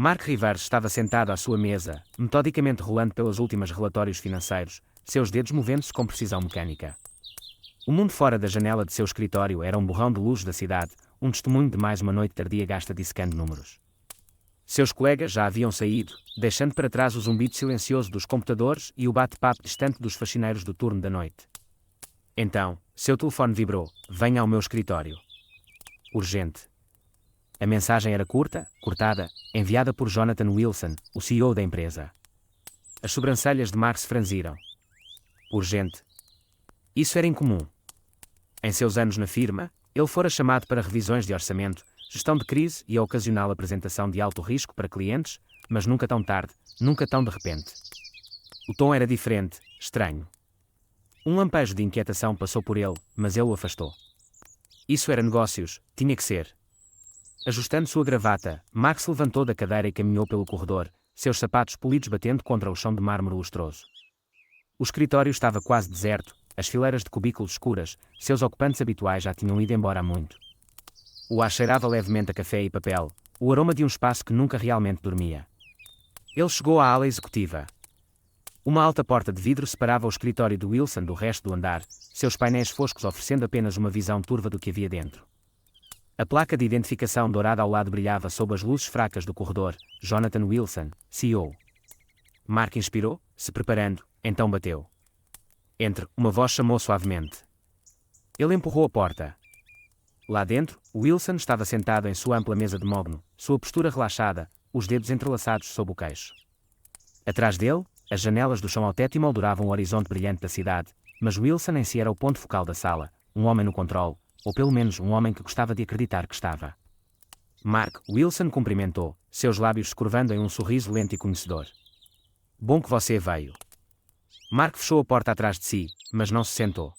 Mark Rivers estava sentado à sua mesa, metodicamente rolando pelos últimos relatórios financeiros, seus dedos movendo-se com precisão mecânica. O mundo fora da janela de seu escritório era um borrão de luz da cidade, um testemunho de mais uma noite tardia gasta dissecando números. Seus colegas já haviam saído, deixando para trás o zumbido silencioso dos computadores e o bate-papo distante dos faxineiros do turno da noite. Então, seu telefone vibrou. Venha ao meu escritório. Urgente. A mensagem era curta, cortada, enviada por Jonathan Wilson, o CEO da empresa. As sobrancelhas de Mark se franziram. Urgente. Isso era incomum. Em seus anos na firma, ele fora chamado para revisões de orçamento, gestão de crise e a ocasional apresentação de alto risco para clientes, mas nunca tão tarde, nunca tão de repente. O tom era diferente, estranho. Um lampejo de inquietação passou por ele, mas ele o afastou. Isso era negócios, tinha que ser. Ajustando sua gravata, Mark se levantou da cadeira e caminhou pelo corredor, seus sapatos polidos batendo contra o chão de mármore lustroso. O escritório estava quase deserto, as fileiras de cubículos escuras, seus ocupantes habituais já tinham ido embora há muito. O ar cheirava levemente a café e papel, o aroma de um espaço que nunca realmente dormia. Ele chegou à ala executiva. Uma alta porta de vidro separava o escritório de Wilson do resto do andar, seus painéis foscos oferecendo apenas uma visão turva do que havia dentro. A placa de identificação dourada ao lado brilhava sob as luzes fracas do corredor. Jonathan Wilson, CEO. Mark inspirou, se preparando, então bateu. Entre, uma voz chamou suavemente. Ele empurrou a porta. Lá dentro, Wilson estava sentado em sua ampla mesa de mogno, sua postura relaxada, os dedos entrelaçados sob o queixo. Atrás dele, as janelas do chão ao teto emolduravam o horizonte brilhante da cidade, mas Wilson em si era o ponto focal da sala, um homem no controle, ou pelo menos um homem que gostava de acreditar que estava. Mark, Wilson cumprimentou, seus lábios se curvando em um sorriso lento e conhecedor. Bom que você veio. Mark fechou a porta atrás de si, mas não se sentou.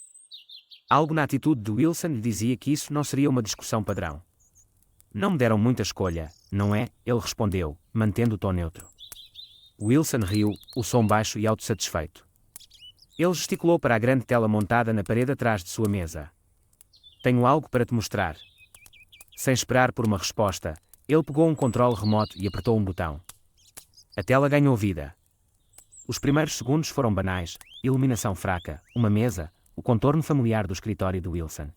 Algo na atitude de Wilson lhe dizia que isso não seria uma discussão padrão. Não me deram muita escolha, não é? Ele respondeu, mantendo o tom neutro. Wilson riu, o som baixo e autossatisfeito. Ele gesticulou para a grande tela montada na parede atrás de sua mesa. Tenho algo para te mostrar. Sem esperar por uma resposta, ele pegou um controle remoto e apertou um botão. A tela ganhou vida. Os primeiros segundos foram banais, iluminação fraca, uma mesa, o contorno familiar do escritório de Wilson.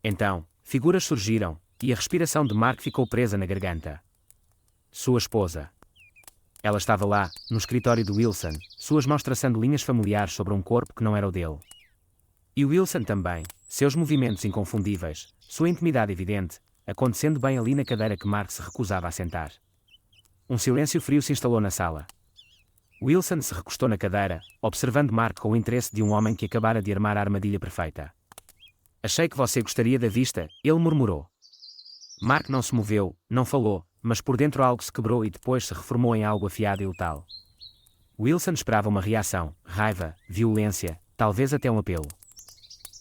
Então, figuras surgiram, e a respiração de Mark ficou presa na garganta. Sua esposa. Ela estava lá, no escritório de Wilson, suas mãos traçando linhas familiares sobre um corpo que não era o dele. E Wilson também, seus movimentos inconfundíveis, sua intimidade evidente, acontecendo bem ali na cadeira que Mark se recusava a sentar. Um silêncio frio se instalou na sala. Wilson se recostou na cadeira, observando Mark com o interesse de um homem que acabara de armar a armadilha perfeita. Achei que você gostaria da vista, ele murmurou. Mark não se moveu, não falou, mas por dentro algo se quebrou e depois se reformou em algo afiado e letal. Wilson esperava uma reação, raiva, violência, talvez até um apelo.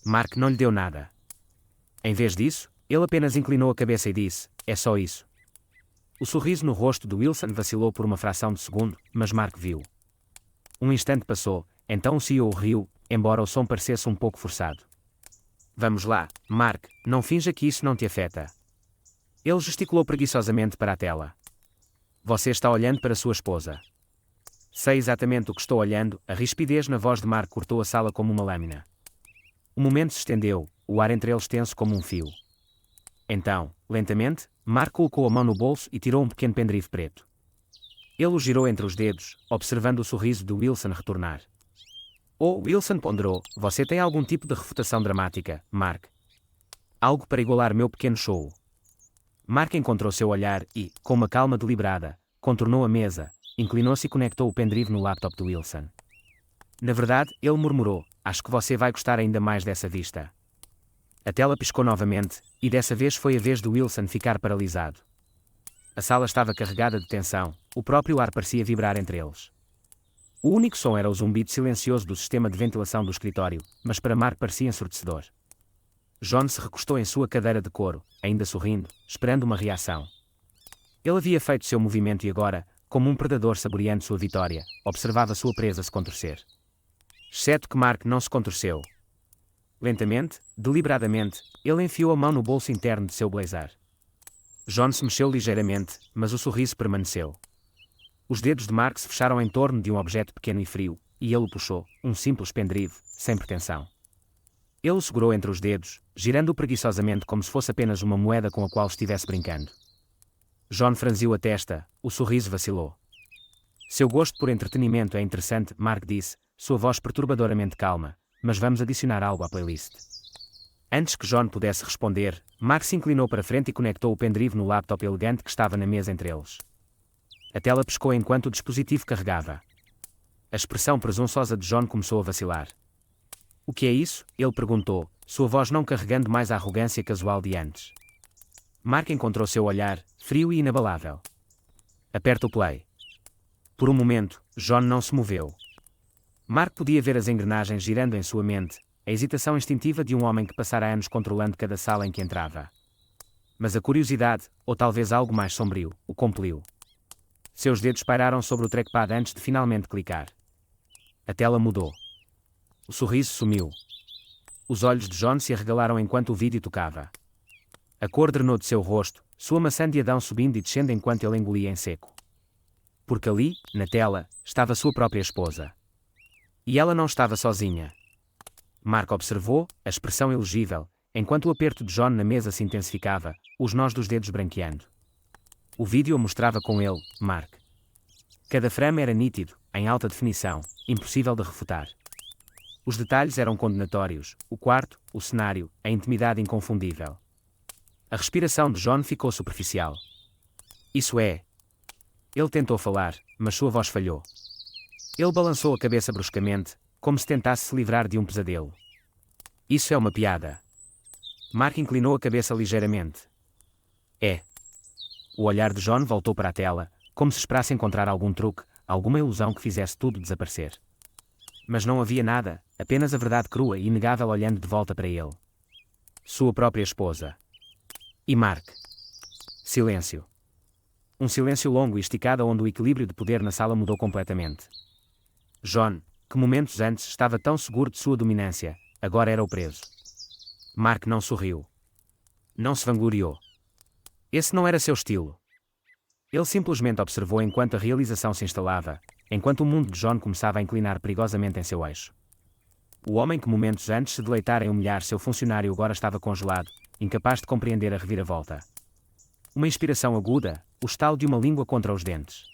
Mark não lhe deu nada. Em vez disso, ele apenas inclinou a cabeça e disse, é só isso. O sorriso no rosto de Wilson vacilou por uma fração de segundo, mas Mark viu. Um instante passou, então o CEO riu, embora o som parecesse um pouco forçado. Vamos lá, Mark, não finja que isso não te afeta. Ele gesticulou preguiçosamente para a tela. Você está olhando para sua esposa. Sei exatamente o que estou olhando, a rispidez na voz de Mark cortou a sala como uma lâmina. O momento se estendeu, o ar entre eles tenso como um fio. Então, lentamente, Mark colocou a mão no bolso e tirou um pequeno pendrive preto. Ele o girou entre os dedos, observando o sorriso de Wilson retornar. Oh, Wilson ponderou, você tem algum tipo de refutação dramática, Mark? Algo para igualar meu pequeno show. Mark encontrou seu olhar e, com uma calma deliberada, contornou a mesa, inclinou-se e conectou o pendrive no laptop de Wilson. Na verdade, ele murmurou, acho que você vai gostar ainda mais dessa vista. A tela piscou novamente, e dessa vez foi a vez de Wilson ficar paralisado. A sala estava carregada de tensão, o próprio ar parecia vibrar entre eles. O único som era o zumbido silencioso do sistema de ventilação do escritório, mas para Mark parecia ensurdecedor. John se recostou em sua cadeira de couro, ainda sorrindo, esperando uma reação. Ele havia feito seu movimento e agora, como um predador saboreando sua vitória, observava sua presa se contorcer. Exceto que Mark não se contorceu. Lentamente, deliberadamente, ele enfiou a mão no bolso interno de seu blazer. John se mexeu ligeiramente, mas o sorriso permaneceu. Os dedos de Mark se fecharam em torno de um objeto pequeno e frio, e ele o puxou, um simples pendrive, sem pretensão. Ele o segurou entre os dedos, girando-o preguiçosamente como se fosse apenas uma moeda com a qual estivesse brincando. John franziu a testa, o sorriso vacilou. Seu gosto por entretenimento é interessante, Mark disse, sua voz perturbadoramente calma, mas vamos adicionar algo à playlist. Antes que John pudesse responder, Mark se inclinou para frente e conectou o pendrive no laptop elegante que estava na mesa entre eles. A tela piscou enquanto o dispositivo carregava. A expressão presunçosa de John começou a vacilar. O que é isso? Ele perguntou, sua voz não carregando mais a arrogância casual de antes. Mark encontrou seu olhar, frio e inabalável. Aperta o play. Por um momento, John não se moveu. Mark podia ver as engrenagens girando em sua mente, a hesitação instintiva de um homem que passara anos controlando cada sala em que entrava. Mas a curiosidade, ou talvez algo mais sombrio, o compeliu. Seus dedos pairaram sobre o trackpad antes de finalmente clicar. A tela mudou. O sorriso sumiu. Os olhos de John se arregalaram enquanto o vídeo tocava. A cor drenou de seu rosto, sua maçã de Adão subindo e descendo enquanto ele engolia em seco. Porque ali, na tela, estava sua própria esposa. E ela não estava sozinha. Mark observou, a expressão elegível, enquanto o aperto de John na mesa se intensificava, os nós dos dedos branqueando. O vídeo o mostrava com ele, Mark. Cada frame era nítido, em alta definição, impossível de refutar. Os detalhes eram condenatórios, o quarto, o cenário, a intimidade inconfundível. A respiração de John ficou superficial. Isso é. Ele tentou falar, mas sua voz falhou. Ele balançou a cabeça bruscamente, como se tentasse se livrar de um pesadelo. Isso é uma piada. Mark inclinou a cabeça ligeiramente. É. O olhar de John voltou para a tela, como se esperasse encontrar algum truque, alguma ilusão que fizesse tudo desaparecer. Mas não havia nada, apenas a verdade crua e inegável olhando de volta para ele. Sua própria esposa. E Mark. Silêncio. Um silêncio longo e esticado onde o equilíbrio de poder na sala mudou completamente. John, que momentos antes estava tão seguro de sua dominância, agora era o preso. Mark não sorriu. Não se vangloriou. Esse não era seu estilo. Ele simplesmente observou enquanto a realização se instalava, enquanto o mundo de John começava a inclinar perigosamente em seu eixo. O homem que momentos antes se deleitara em humilhar seu funcionário agora estava congelado, incapaz de compreender a reviravolta. Uma inspiração aguda, o estalo de uma língua contra os dentes.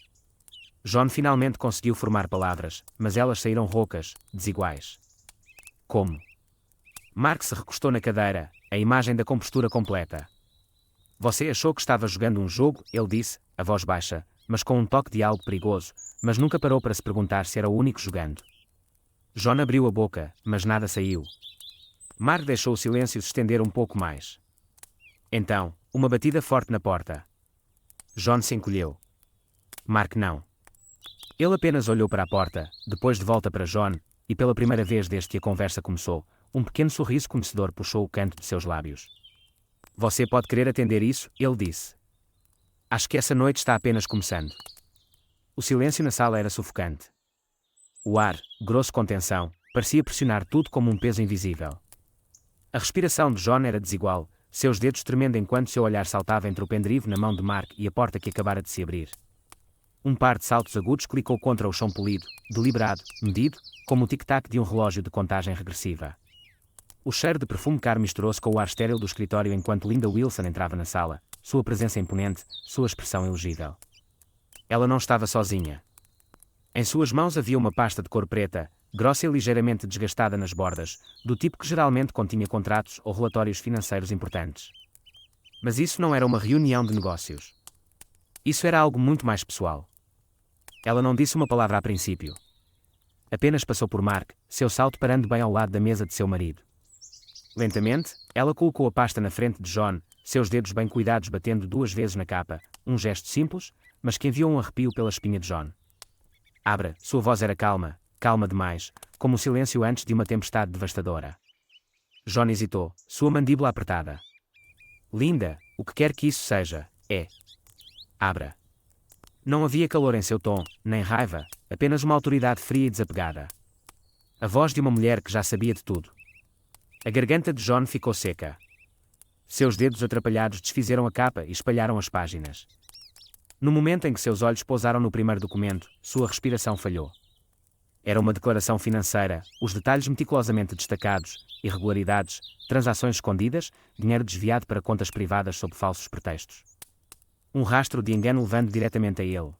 John finalmente conseguiu formar palavras, mas elas saíram roucas, desiguais. Como? Mark se recostou na cadeira, a imagem da compostura completa. Você achou que estava jogando um jogo, ele disse, a voz baixa, mas com um toque de algo perigoso, mas nunca parou para se perguntar se era o único jogando. John abriu a boca, mas nada saiu. Mark deixou o silêncio se estender um pouco mais. Então, uma batida forte na porta. John se encolheu. Mark não. Ele apenas olhou para a porta, depois de volta para John, e pela primeira vez desde que a conversa começou, um pequeno sorriso conhecedor puxou o canto de seus lábios. Você pode querer atender isso, ele disse. Acho que essa noite está apenas começando. O silêncio na sala era sufocante. O ar, grosso com tensão, parecia pressionar tudo como um peso invisível. A respiração de John era desigual, seus dedos tremendo enquanto seu olhar saltava entre o pendrive na mão de Mark e a porta que acabara de se abrir. Um par de saltos agudos clicou contra o chão polido, deliberado, medido, como o tic-tac de um relógio de contagem regressiva. O cheiro de perfume car misturou-se com o ar estéril do escritório enquanto Linda Wilson entrava na sala, sua presença imponente, sua expressão elegível. Ela não estava sozinha. Em suas mãos havia uma pasta de cor preta, grossa e ligeiramente desgastada nas bordas, do tipo que geralmente continha contratos ou relatórios financeiros importantes. Mas isso não era uma reunião de negócios. Isso era algo muito mais pessoal. Ela não disse uma palavra a princípio. Apenas passou por Mark, seu salto parando bem ao lado da mesa de seu marido. Lentamente, ela colocou a pasta na frente de John, seus dedos bem cuidados batendo 2 vezes na capa, um gesto simples, mas que enviou um arrepio pela espinha de John. Abra, sua voz era calma, calma demais, como o silêncio antes de uma tempestade devastadora. John hesitou, sua mandíbula apertada. Linda, o que quer que isso seja, é. Abra. Não havia calor em seu tom, nem raiva, apenas uma autoridade fria e desapegada. A voz de uma mulher que já sabia de tudo. A garganta de John ficou seca. Seus dedos atrapalhados desfizeram a capa e espalharam as páginas. No momento em que seus olhos pousaram no primeiro documento, sua respiração falhou. Era uma declaração financeira, os detalhes meticulosamente destacados, irregularidades, transações escondidas, dinheiro desviado para contas privadas sob falsos pretextos. Um rastro de engano levando diretamente a ele.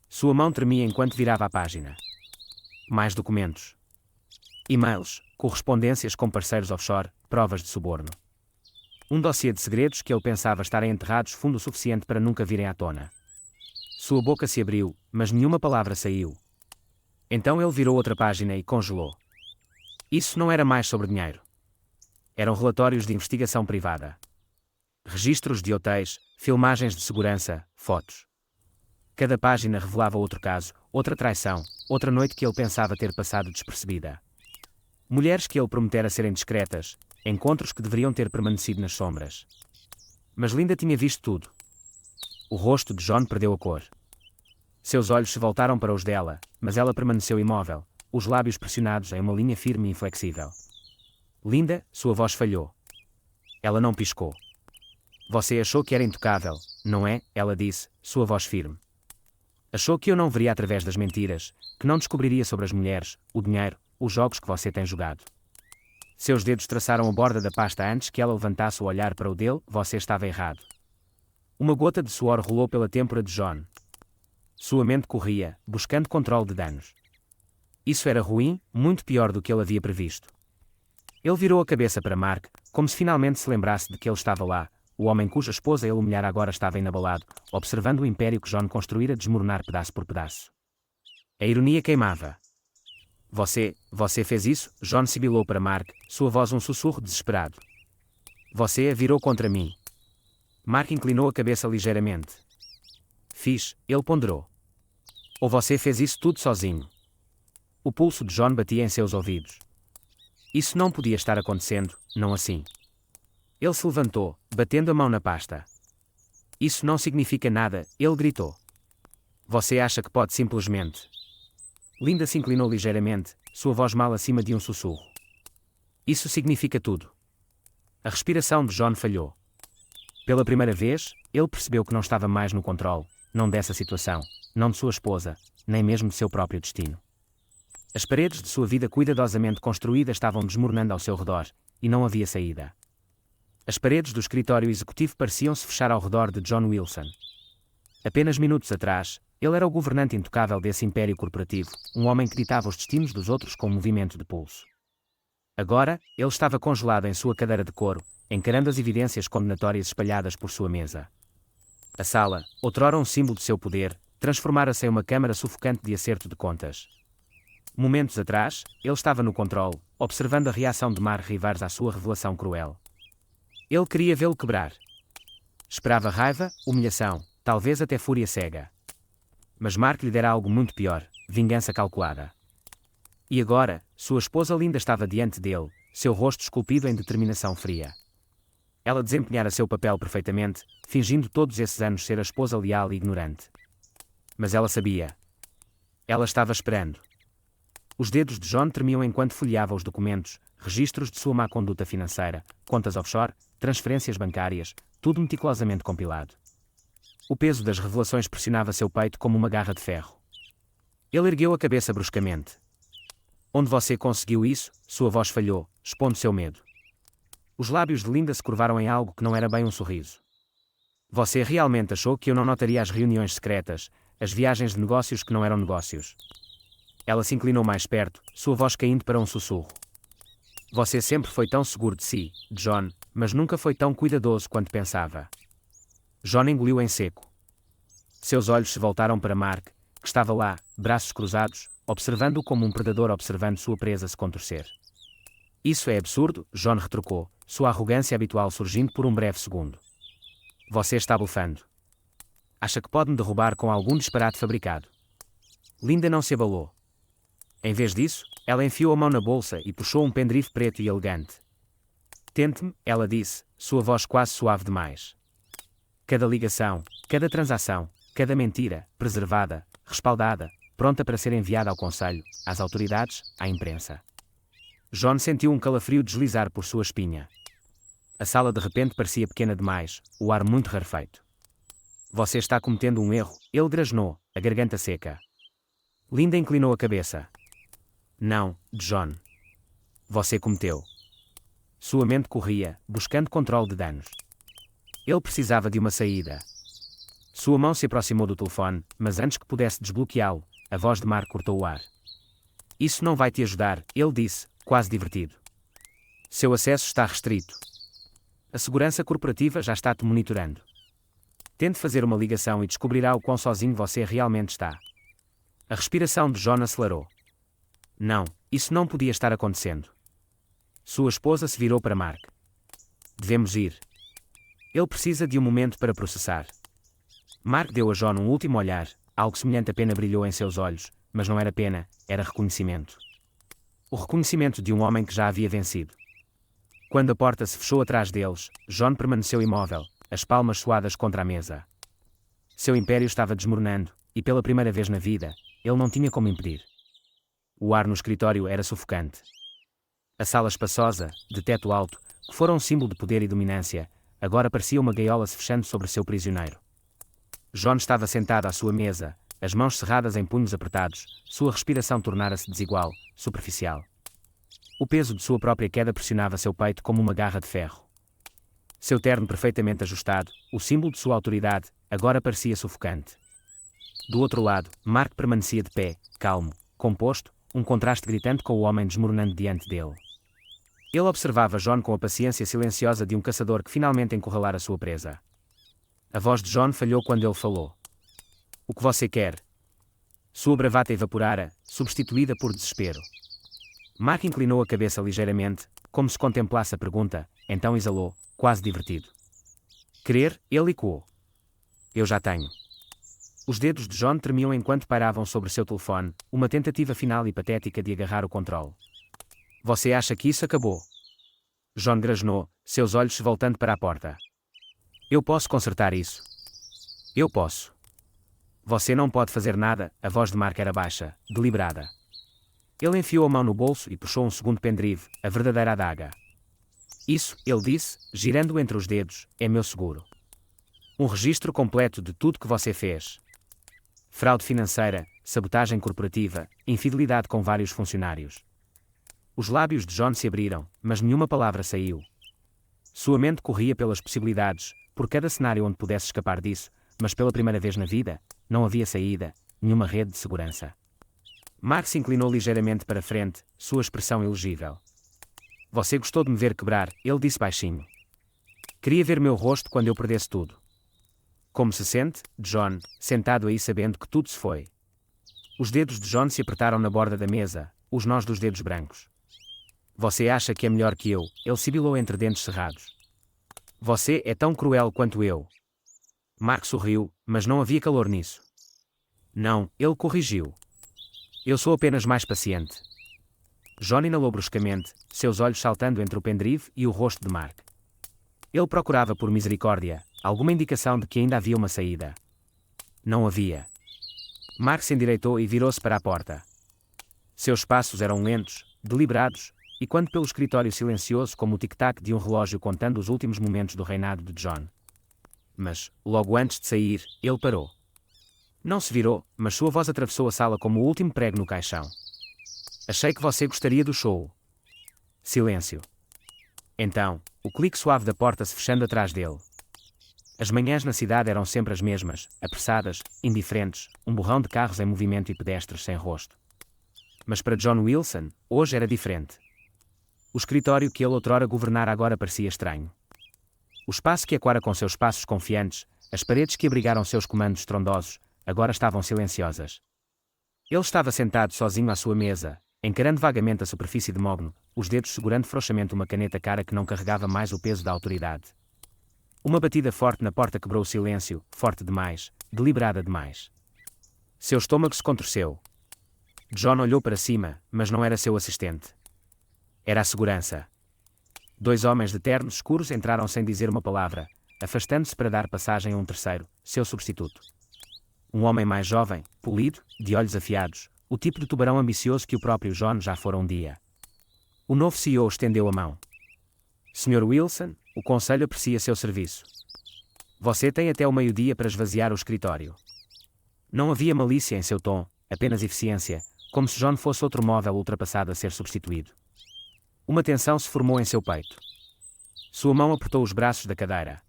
Sua mão tremia enquanto virava a página. Mais documentos. E-mails, correspondências com parceiros offshore, provas de suborno. Um dossiê de segredos que ele pensava estarem enterrados fundo o suficiente para nunca virem à tona. Sua boca se abriu, mas nenhuma palavra saiu. Então ele virou outra página e congelou. Isso não era mais sobre dinheiro. Eram relatórios de investigação privada. Registros de hotéis, filmagens de segurança, fotos. Cada página revelava outro caso, outra traição, outra noite que ele pensava ter passado despercebida. Mulheres que ele prometera serem discretas, encontros que deveriam ter permanecido nas sombras. Mas Linda tinha visto tudo. O rosto de John perdeu a cor. Seus olhos se voltaram para os dela, mas ela permaneceu imóvel, os lábios pressionados em uma linha firme e inflexível. Linda, sua voz falhou. Ela não piscou. Você achou que era intocável, não é? Ela disse, sua voz firme. Achou que eu não veria através das mentiras, que não descobriria sobre as mulheres, o dinheiro, os jogos que você tem jogado. Seus dedos traçaram a borda da pasta antes que ela levantasse o olhar para o dele, você estava errado. Uma gota de suor rolou pela têmpora de John. Sua mente corria, buscando controle de danos. Isso era ruim, muito pior do que ele havia previsto. Ele virou a cabeça para Mark, como se finalmente se lembrasse de que ele estava lá, o homem cuja esposa ele humilhara agora estava inabalado, observando o império que John construíra desmoronar pedaço por pedaço. A ironia queimava. Você fez isso? John sibilou para Mark, sua voz um sussurro desesperado. Você a virou contra mim. Mark inclinou a cabeça ligeiramente. Fiz, ele ponderou. Ou você fez isso tudo sozinho? O pulso de John batia em seus ouvidos. Isso não podia estar acontecendo, não assim. Ele se levantou, batendo a mão na pasta. Isso não significa nada, ele gritou. Você acha que pode simplesmente... Linda se inclinou ligeiramente, sua voz mal acima de um sussurro. Isso significa tudo. A respiração de John falhou. Pela primeira vez, ele percebeu que não estava mais no controle, não dessa situação, não de sua esposa, nem mesmo de seu próprio destino. As paredes de sua vida cuidadosamente construída estavam desmoronando ao seu redor, e não havia saída. As paredes do escritório executivo pareciam-se fechar ao redor de John Wilson. Apenas minutos atrás, ele era o governante intocável desse império corporativo, um homem que ditava os destinos dos outros com um movimento de pulso. Agora, ele estava congelado em sua cadeira de couro, encarando as evidências condenatórias espalhadas por sua mesa. A sala, outrora um símbolo de seu poder, transformara-se em uma câmara sufocante de acerto de contas. Momentos atrás, ele estava no controle, observando a reação de Mark Rivers à sua revelação cruel. Ele queria vê-lo quebrar. Esperava raiva, humilhação, talvez até fúria cega. Mas Mark lhe dera algo muito pior, vingança calculada. E agora, sua esposa linda estava diante dele, seu rosto esculpido em determinação fria. Ela desempenhara seu papel perfeitamente, fingindo todos esses anos ser a esposa leal e ignorante. Mas ela sabia. Ela estava esperando. Os dedos de John tremiam enquanto folheava os documentos, registros de sua má conduta financeira, contas offshore, transferências bancárias, tudo meticulosamente compilado. O peso das revelações pressionava seu peito como uma garra de ferro. Ele ergueu a cabeça bruscamente. Onde você conseguiu isso? Sua voz falhou, expondo seu medo. Os lábios de Linda se curvaram em algo que não era bem um sorriso. Você realmente achou que eu não notaria as reuniões secretas, as viagens de negócios que não eram negócios? Ela se inclinou mais perto, sua voz caindo para um sussurro. Você sempre foi tão seguro de si, John, mas nunca foi tão cuidadoso quanto pensava. John engoliu em seco. Seus olhos se voltaram para Mark, que estava lá, braços cruzados, observando-o como um predador observando sua presa se contorcer. Isso é absurdo, John retrucou, sua arrogância habitual surgindo por um breve segundo. Você está blefando. Acha que pode me derrubar com algum disparate fabricado? Linda não se abalou. Em vez disso, ela enfiou a mão na bolsa e puxou um pendrive preto e elegante. Tente-me, ela disse, sua voz quase suave demais. Cada ligação, cada transação, cada mentira, preservada, respaldada, pronta para ser enviada ao conselho, às autoridades, à imprensa. John sentiu um calafrio deslizar por sua espinha. A sala de repente parecia pequena demais, o ar muito rarefeito. Você está cometendo um erro, ele grasnou, a garganta seca. Linda inclinou a cabeça. Não, John. Você cometeu. Sua mente corria, buscando controle de danos. Ele precisava de uma saída. Sua mão se aproximou do telefone, mas antes que pudesse desbloqueá-lo, a voz de Mark cortou o ar. Isso não vai te ajudar, ele disse, quase divertido. Seu acesso está restrito. A segurança corporativa já está te monitorando. Tente fazer uma ligação e descobrirá o quão sozinho você realmente está. A respiração de John acelerou. Não, isso não podia estar acontecendo. Sua esposa se virou para Mark. Devemos ir. Ele precisa de um momento para processar. Mark deu a John um último olhar, algo semelhante a pena brilhou em seus olhos, mas não era pena, era reconhecimento. O reconhecimento de um homem que já havia vencido. Quando a porta se fechou atrás deles, John permaneceu imóvel, as palmas suadas contra a mesa. Seu império estava desmoronando, e pela primeira vez na vida, ele não tinha como impedir. O ar no escritório era sufocante. A sala espaçosa, de teto alto, que fora um símbolo de poder e dominância, agora parecia uma gaiola se fechando sobre seu prisioneiro. John estava sentado à sua mesa, as mãos cerradas em punhos apertados, sua respiração tornara-se desigual, superficial. O peso de sua própria queda pressionava seu peito como uma garra de ferro. Seu terno perfeitamente ajustado, o símbolo de sua autoridade, agora parecia sufocante. Do outro lado, Mark permanecia de pé, calmo, composto, um contraste gritante com o homem desmoronando diante dele. Ele observava John com a paciência silenciosa de um caçador que finalmente encurralara sua presa. A voz de John falhou quando ele falou. O que você quer? Sua bravata evaporara, substituída por desespero. Mark inclinou a cabeça ligeiramente, como se contemplasse a pergunta, então exalou, quase divertido. Querer, ele ecoou. Eu já tenho. Os dedos de John tremiam enquanto pairavam sobre seu telefone, uma tentativa final e patética de agarrar o controle. Você acha que isso acabou? John grasnou, seus olhos se voltando para a porta. Eu posso consertar isso. Eu posso. Você não pode fazer nada, a voz de Mark era baixa, deliberada. Ele enfiou a mão no bolso e puxou um segundo pendrive, a verdadeira adaga. Isso, ele disse, girando entre os dedos, é meu seguro. Um registro completo de tudo que você fez. Fraude financeira, sabotagem corporativa, infidelidade com vários funcionários. Os lábios de John se abriram, mas nenhuma palavra saiu. Sua mente corria pelas possibilidades, por cada cenário onde pudesse escapar disso, mas pela primeira vez na vida, não havia saída, nenhuma rede de segurança. Mark se inclinou ligeiramente para frente, sua expressão elegível. Você gostou de me ver quebrar, ele disse baixinho. Queria ver meu rosto quando eu perdesse tudo. Como se sente, John, sentado aí sabendo que tudo se foi? Os dedos de John se apertaram na borda da mesa, os nós dos dedos brancos. Você acha que é melhor que eu, ele sibilou entre dentes cerrados. Você é tão cruel quanto eu. Mark sorriu, mas não havia calor nisso. Não, ele corrigiu. Eu sou apenas mais paciente. John inalou bruscamente, seus olhos saltando entre o pendrive e o rosto de Mark. Ele procurava por misericórdia, alguma indicação de que ainda havia uma saída. Não havia. Mark se endireitou e virou-se para a porta. Seus passos eram lentos, deliberados, e quando pelo escritório silencioso como o tic-tac de um relógio contando os últimos momentos do reinado de John. Mas, logo antes de sair, ele parou. Não se virou, mas sua voz atravessou a sala como o último prego no caixão. Achei que você gostaria do show. Silêncio. Então, o clique suave da porta se fechando atrás dele. As manhãs na cidade eram sempre as mesmas, apressadas, indiferentes, um borrão de carros em movimento e pedestres sem rosto. Mas para John Wilson, hoje era diferente. O escritório que ele outrora governara agora parecia estranho. O espaço que ecoara com seus passos confiantes, as paredes que abrigaram seus comandos estrondosos, agora estavam silenciosas. Ele estava sentado sozinho à sua mesa, encarando vagamente a superfície de mogno, os dedos segurando frouxamente uma caneta cara que não carregava mais o peso da autoridade. Uma batida forte na porta quebrou o silêncio, forte demais, deliberada demais. Seu estômago se contorceu. John olhou para cima, mas não era seu assistente. Era a segurança. Dois homens de ternos escuros entraram sem dizer uma palavra, afastando-se para dar passagem a um terceiro, seu substituto. Um homem mais jovem, polido, de olhos afiados, o tipo de tubarão ambicioso que o próprio John já fora um dia. O novo CEO estendeu a mão. Sr. Wilson, o conselho aprecia seu serviço. Você tem até o meio-dia para esvaziar o escritório. Não havia malícia em seu tom, apenas eficiência, como se John fosse outro móvel ultrapassado a ser substituído. Uma tensão se formou em seu peito. Sua mão apertou os braços da cadeira.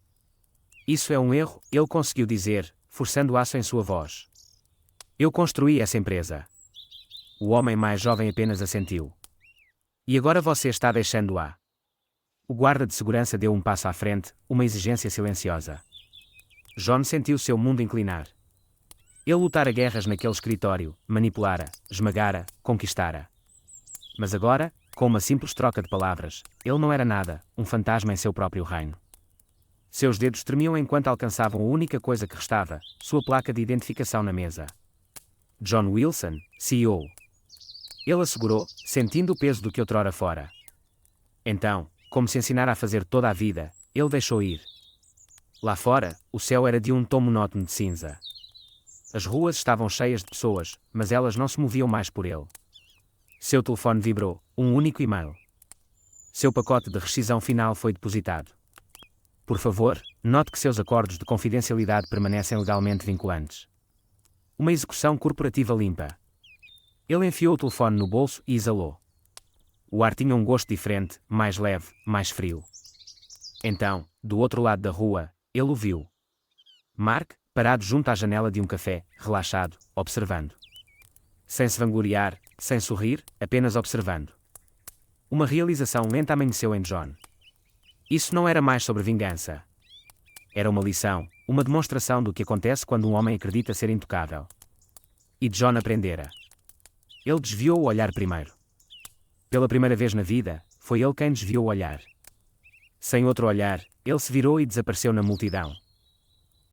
Isso é um erro, ele conseguiu dizer, forçando o aço em sua voz. Eu construí essa empresa. O homem mais jovem apenas assentiu. E agora você está deixando-a. O guarda de segurança deu um passo à frente, uma exigência silenciosa. John sentiu seu mundo inclinar. Ele lutara guerras naquele escritório, manipulara, esmagara, conquistara. Mas agora, com uma simples troca de palavras, ele não era nada, um fantasma em seu próprio reino. Seus dedos tremiam enquanto alcançavam a única coisa que restava, sua placa de identificação na mesa. John Wilson, CEO. Ele assegurou, sentindo o peso do que outrora fora. Então, como se ensinara a fazer toda a vida, ele deixou ir. Lá fora, o céu era de um tom monótono de cinza. As ruas estavam cheias de pessoas, mas elas não se moviam mais por ele. Seu telefone vibrou, um único e-mail. Seu pacote de rescisão final foi depositado. Por favor, note que seus acordos de confidencialidade permanecem legalmente vinculantes. Uma execução corporativa limpa. Ele enfiou o telefone no bolso e exalou. O ar tinha um gosto diferente, mais leve, mais frio. Então, do outro lado da rua, ele o viu. Mark, parado junto à janela de um café, relaxado, observando. Sem se vangloriar, sem sorrir, apenas observando. Uma realização lenta amanheceu em John. Isso não era mais sobre vingança. Era uma lição, uma demonstração do que acontece quando um homem acredita ser intocável. E John aprendera. Ele desviou o olhar primeiro. Pela primeira vez na vida, foi ele quem desviou o olhar. Sem outro olhar, ele se virou e desapareceu na multidão.